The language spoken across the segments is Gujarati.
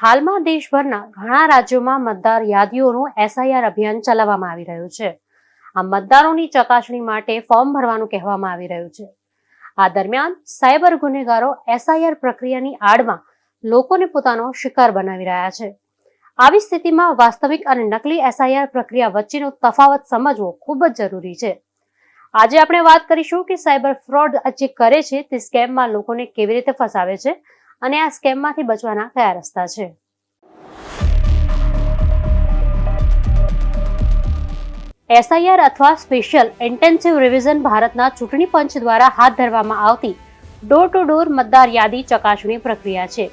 હાલમાં દેશભરના ઘણા રાજ્યોમાં મતદાર યાદીઓનું એસઆઈઆર અભિયાન ચલાવવામાં આવી રહ્યું છે. આ મતદારોની ચકાસણી માટે ફોર્મ ભરવાનું કહેવામાં આવી રહ્યું છે. આ દરમિયાન સાયબર ગુનેગારો એસઆઈઆર પ્રક્રિયાની આડમાં લોકોને પોતાનો શિકાર બનાવી રહ્યા છે. આવી સ્થિતિમાં વાસ્તવિક અને નકલી એસઆઈઆર પ્રક્રિયા વચ્ચેનો તફાવત સમજવો ખૂબ જ જરૂરી છે. આજે આપણે વાત કરીશું કે સાયબર ફ્રોડ જે કરે છે તે સ્કેમમાં લોકોને કેવી રીતે ફસાવે છે અને આ સ્કેમમાંથી બચવાના કયા રસ્તા છે. એસઆઈઆર અથવા સ્પેશિયલ ઇન્ટેન્સિવ રિવિઝન ભારતના ચૂંટણી પંચ દ્વારા હાથ ધરવામાં આવતી ડોર ટુ ડોર મતદાર યાદી ચકાસણી પ્રક્રિયા છે.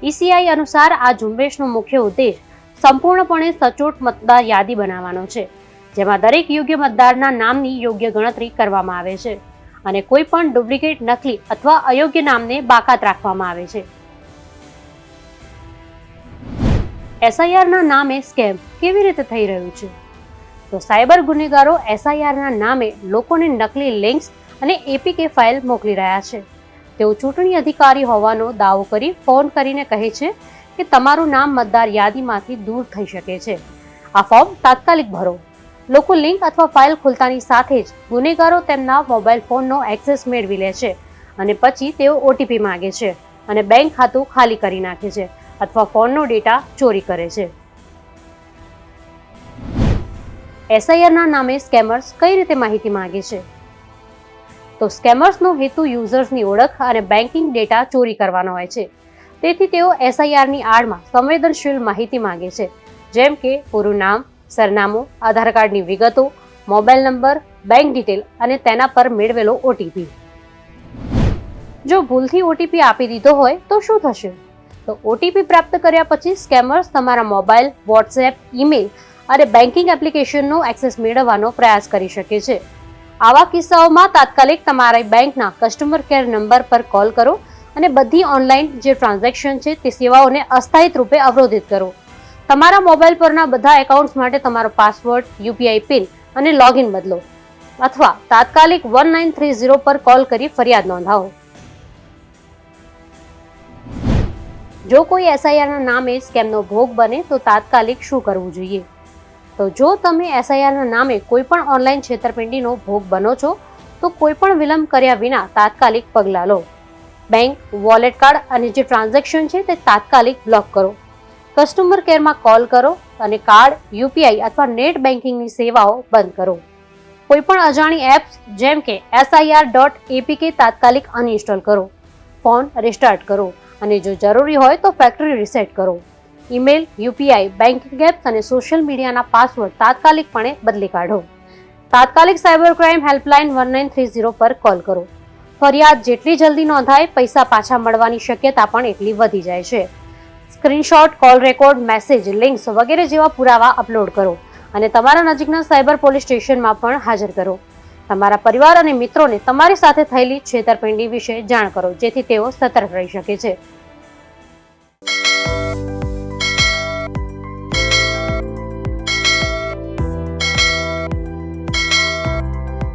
ઈસીઆઈ અનુસાર આ ઝુંબેશનો મુખ્ય ઉદ્દેશ સંપૂર્ણપણે સચોટ મતદાર યાદી બનાવવાનો છે, જેમાં દરેક યોગ્ય મતદારના નામની યોગ્ય ગણતરી કરવામાં આવે છે અને કોઈ પણ ડુપ્લિકેટ, નકલી અથવા અયોગ્ય નામને બાકાત રાખવામાં આવે છે. એસઆઈઆરના નામે સ્કેમ કેવી રીતે થઈ રહ્યું છે? તો સાયબર ગુનેગારો એસઆઈઆરના નામે લોકોને નકલી લિંક્સ અને એપીકે ફાઇલ મોકલી રહ્યા છે. તેઓ ચૂંટણી અધિકારી હોવાનો દાવો કરી ફોન કરીને કહે છે કે તમારું નામ મતદાર યાદીમાંથી દૂર થઈ શકે છે. આ ફોર્મ તાત્કાલિક ભરો. લોકો લિંક અથવા ફાઇલ ખોલતાની સાથે જ ગુનેગારો તેમના મોબાઈલ ફોનનો એક્સેસ મેળવી લે છે અને પછી તેઓ ઓટીપી માંગે છે અને બેંક ખાતું ખાલી કરી નાખે છે અથવા ફોનનો ડેટા ચોરી કરે છે. એસઆઈઆરના નામે સ્કેમર્સ કઈ રીતે માહિતી માંગે છે? તો સ્કેમર્સનો હેતુ યુઝર્સની ઓળખ અને બેન્કિંગ ડેટા ચોરી કરવાનો હોય છે. તેથી તેઓ એસઆઈઆરની આડમાં સંવેદનશીલ માહિતી માંગે છે, જેમ કે પૂરું નામ, સરનામું, આધાર કાર્ડની વિગતો, મોબાઈલ નંબર, બેંક ડિટેલ અને તેના પર મેળવેલો ઓટીપી. જો ભૂલથી ઓટીપી આપી દીધો હોય તો શું થશે? તો ઓટીપી પ્રાપ્ત કર્યા પછી સ્કેમર્સ તમારા મોબાઈલ, વોટ્સએપ, ઈમેલ અને બેન્કિંગ એપ્લિકેશનનો એક્સેસ મેળવવાનો પ્રયાસ કરી શકે છે. આવા કિસ્સાઓમાં તાત્કાલિક તમારા બેંકના કસ્ટમર કેર નંબર પર કોલ કરો અને બધી ઓનલાઈન જે ટ્રાન્ઝેક્શન છે તે સેવાઓને અસ્થાયિત રૂપે અવરોધિત કરો. તમારા મોબાઈલ પરના બધા એકાઉન્ટ્સ માટે તમારો પાસવર્ડ, યુપીઆઈ પિન અને લોગિન બદલો અથવા તાત્કાલિક 1930 પર કોલ કરી ફરિયાદ નોંધાવો. જો કોઈ એસઆઈઆરના નામે સ્કેમનો ભોગ બને તો તાત્કાલિક શું કરવું જોઈએ? તો જો તમે એસઆઈઆરના નામે કોઈ પણ ઓનલાઈન છેતરપિંડીનો ભોગ બનો છો તો કોઈ પણ વિલંબ કર્યા વિના તાત્કાલિક પગલાં લો. બેંક, વોલેટ કાર્ડ અને જે ટ્રાન્ઝેક્શન છે તે તાત્કાલિક બ્લોક કરો. કસ્ટમર કેરમાં કોલ કરો અને કાર્ડ, યુપીઆઈ અથવા નેટ બેન્કિંગની સેવાઓ બંધ કરો. કોઈ પણ અજાણી એપ્સ જેમ કે SIR.APK તાત્કાલિક અનઇન્સ્ટોલ કરો. ફોન રિસ્ટાર્ટ કરો અને જો જરૂરી હોય તો ફેક્ટરી રીસેટ કરો. ઈમેલ, યુપીઆઈ, બેન્કિંગ એપ્સ અને સોશિયલ મીડિયાના પાસવર્ડ તાત્કાલિકપણે બદલી કાઢો. તાત્કાલિક સાયબર ક્રાઇમ હેલ્પલાઇન 1930 પર કોલ કરો. ફરિયાદ જેટલી જલ્દી નોંધાય, પૈસા પાછા મળવાની શક્યતા પણ એટલી વધી જાય છે. Screenshot, call record, message, links વગેરે જેવા પુરાવા અપલોડ કરો અને તમારા નજીકના સાયબર પોલીસ સ્ટેશનમાં પણ હાજર કરો. તમારા પરિવાર અને મિત્રોને તમારી સાથે થયેલી છેતરપિંડી વિશે જાણ કરો, જેથી તેઓ સતર્ક રહી શકે છે.